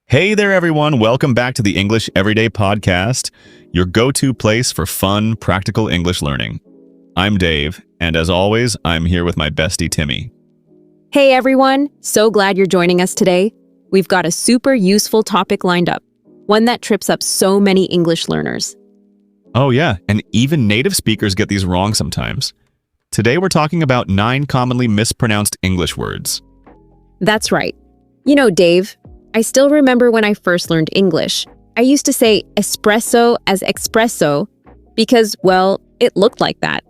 Hey there, everyone. Welcome back to the English Everyday Podcast, your go-to place for fun, practical English learning. I'm Dave, and as always, I'm here with my bestie, Timmy. Hey everyone, so glad you're joining us today. We've got a super useful topic lined up, one that trips up so many English learners. Oh yeah, and even native speakers get these wrong sometimes. Today we're talking about 9 commonly mispronounced English words. That's right. You know, Dave, I still remember when I first learned English. I used to say espresso as espresso because, well, it looked like that.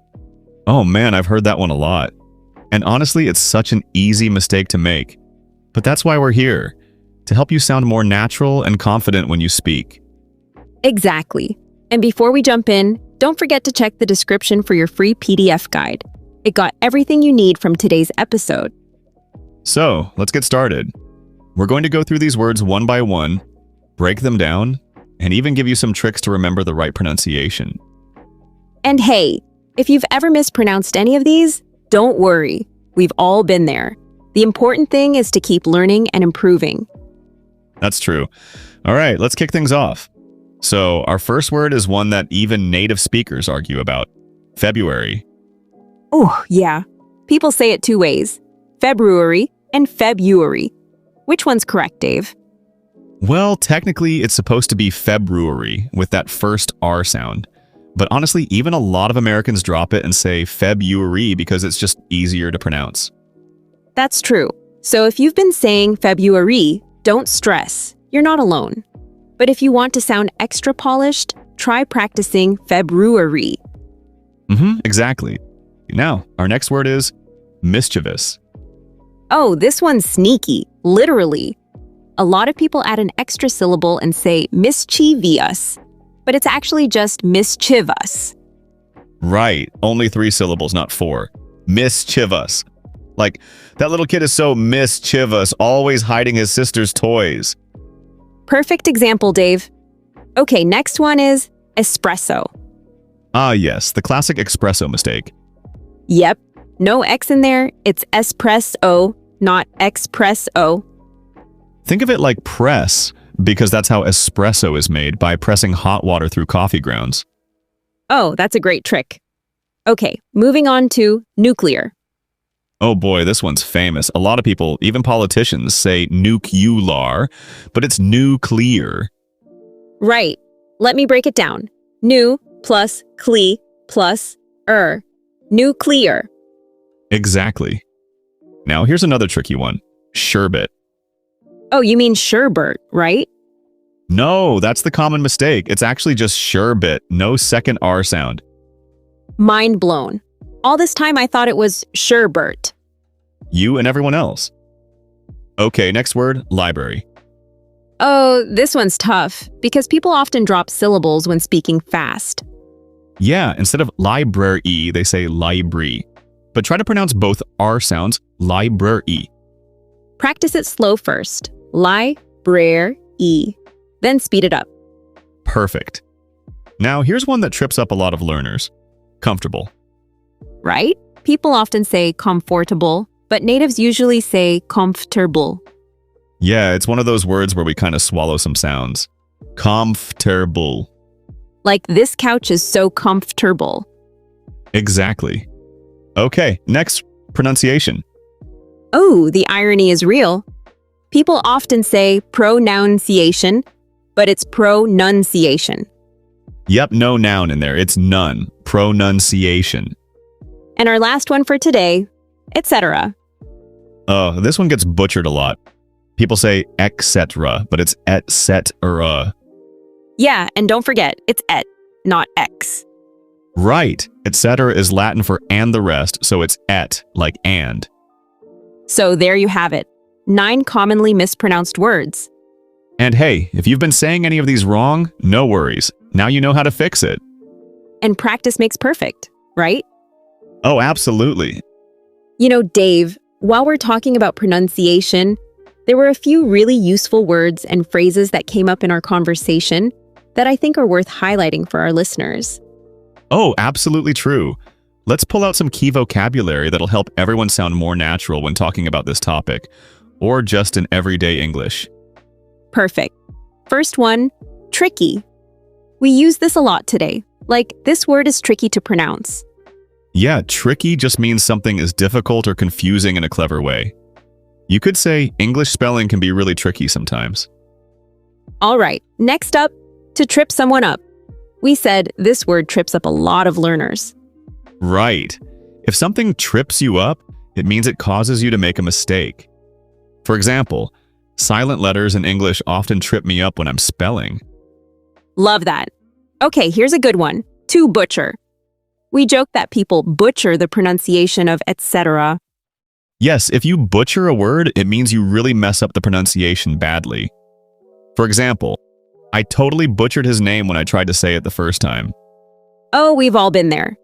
Oh man, I've heard that one a lot. And honestly, it's such an easy mistake to make. But that's why we're here, to help you sound more natural and confident when you speak. Exactly. And before we jump in, don't forget to check the description for your free PDF guide. It got everything you need from today's episode. So, let's get started. We're going to go through these words one by one, break them down, and even give you some tricks to remember the right pronunciation. And hey, if you've ever mispronounced any of these, don't worry. We've all been there. The important thing is to keep learning and improving. That's true. All right, let's kick things off. So, our first word is one that even native speakers argue about. February. Oh, yeah. People say it two ways. February and February. Which one's correct, Dave? Well, technically, it's supposed to be February with that first R sound. But honestly, even a lot of Americans drop it and say February because it's just easier to pronounce. That's true. So if you've been saying February, don't stress. You're not alone. But if you want to sound extra polished, try practicing February. Exactly. Now, our next word is mischievous. Oh, this one's sneaky, literally. A lot of people add an extra syllable and say mischievous, but it's actually just mischievous. Right, only 3 syllables, not 4. Mischievous. Like, that little kid is so mischievous, always hiding his sister's toys. Perfect example, Dave. Okay, next one is espresso. Ah yes, the classic espresso mistake. Yep, no X in there, it's espresso, not expresso. Think of it like press, because that's how espresso is made, by pressing hot water through coffee grounds. Oh, that's a great trick. Okay, moving on to nuclear. Oh boy, this one's famous. A lot of people, even politicians, say nuclear, but it's nuclear. Right, let me break it down. Nu plus cle plus nuclear. Exactly. Now here's another tricky one. Sherbet. Oh, you mean sherbet, right? No, that's the common mistake. It's actually just sherbet, no second R sound. Mind blown. All this time I thought it was sherbet. You and everyone else. Okay, next word, library. Oh, this one's tough, because people often drop syllables when speaking fast. Yeah, instead of library, they say library. But try to pronounce both R sounds, library. Practice it slow first. Library. Then speed it up. Perfect. Now, here's one that trips up a lot of learners. Comfortable. Right? People often say comfortable, but natives usually say comfortable. Yeah, it's one of those words where we kind of swallow some sounds. Comfortable. Like, this couch is so comfortable. Exactly. Okay, next, pronunciation. Oh, the irony is real. People often say pronunciation, but it's pronunciation. Yep, no noun in there. It's none. Pronunciation. And our last one for today, etc. Oh, this one gets butchered a lot. People say etc., but it's et cetera. Yeah, and don't forget, it's et, not x. Right. Etc. is Latin for and the rest, so it's et, like and. So there you have it. 9 commonly mispronounced words. And hey, if you've been saying any of these wrong, no worries. Now you know how to fix it. And practice makes perfect, right? Oh, absolutely. You know, Dave, while we're talking about pronunciation, there were a few really useful words and phrases that came up in our conversation that I think are worth highlighting for our listeners. Oh, absolutely true. Let's pull out some key vocabulary that'll help everyone sound more natural when talking about this topic, or just in everyday English. Perfect. First one, tricky. We use this a lot today. Like, this word is tricky to pronounce. Yeah, tricky just means something is difficult or confusing in a clever way. You could say English spelling can be really tricky sometimes. All right, next up, to trip someone up. We said this word trips up a lot of learners. Right. If something trips you up, it means it causes you to make a mistake. For example, silent letters in English often trip me up when I'm spelling. Love that. Okay, here's a good one. To butcher. We joke that people butcher the pronunciation of etc. Yes, if you butcher a word, it means you really mess up the pronunciation badly. For example, I totally butchered his name when I tried to say it the first time. Oh, we've all been there.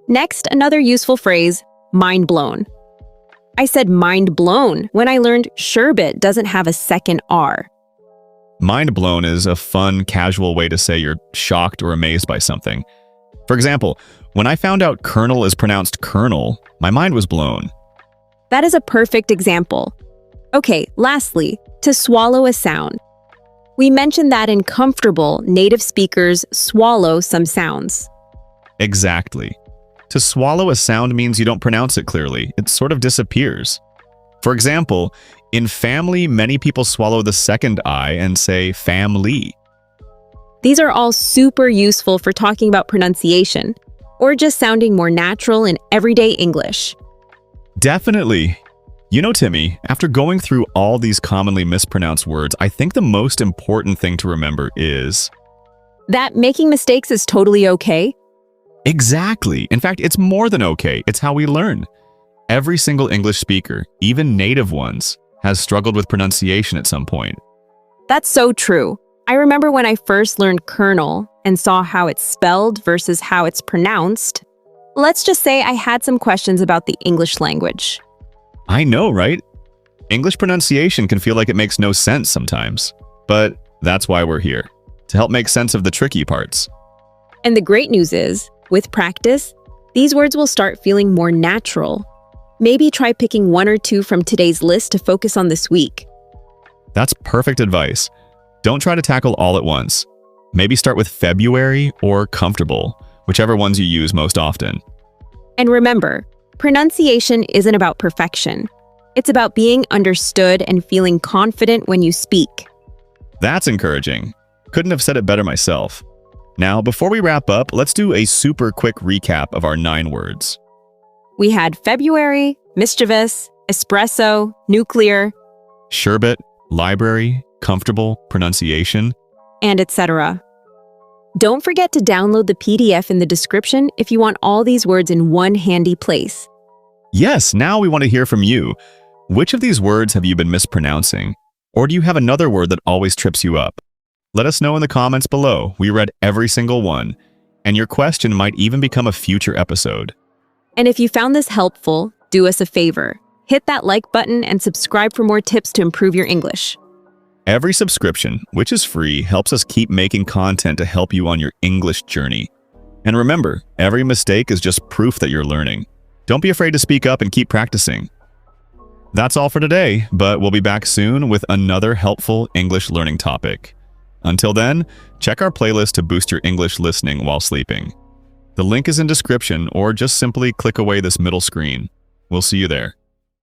Next, another useful phrase, mind blown. I said mind blown when I learned sherbet doesn't have a second R. Mind blown is a fun, casual way to say you're shocked or amazed by something. For example, when I found out colonel is pronounced kernel, my mind was blown. That is a perfect example. Okay, lastly, to swallow a sound. We mentioned that in comfortable, native speakers swallow some sounds. Exactly. To swallow a sound means you don't pronounce it clearly. It sort of disappears. For example, in family, many people swallow the second I and say family. These are all super useful for talking about pronunciation, or just sounding more natural in everyday English. Definitely. You know, Timmy, after going through all these commonly mispronounced words, I think the most important thing to remember is that making mistakes is totally okay. Exactly. In fact, it's more than okay. It's how we learn. Every single English speaker, even native ones, has struggled with pronunciation at some point. That's so true. I remember when I first learned kernel and saw how it's spelled versus how it's pronounced. Let's just say I had some questions about the English language. I know, right? English pronunciation can feel like it makes no sense sometimes. But that's why we're here, to help make sense of the tricky parts. And the great news is, with practice, these words will start feeling more natural. Maybe try picking one or two from today's list to focus on this week. That's perfect advice. Don't try to tackle all at once. Maybe start with February or comfortable, whichever ones you use most often. And remember, pronunciation isn't about perfection. It's about being understood and feeling confident when you speak. That's encouraging. Couldn't have said it better myself. Now, before we wrap up, let's do a super quick recap of our 9 words. We had February, mischievous, espresso, nuclear, sherbet, library, comfortable, pronunciation, and etc. Don't forget to download the PDF in the description if you want all these words in one handy place. Yes, now we want to hear from you. Which of these words have you been mispronouncing? Or do you have another word that always trips you up? Let us know in the comments below. We read every single one, and your question might even become a future episode. And if you found this helpful, do us a favor. Hit that like button and subscribe for more tips to improve your English. Every subscription, which is free, helps us keep making content to help you on your English journey. And remember, every mistake is just proof that you're learning. Don't be afraid to speak up and keep practicing. That's all for today, but we'll be back soon with another helpful English learning topic. Until then, check our playlist to boost your English listening while sleeping. The link is in description, or just simply click away this middle screen. We'll see you there.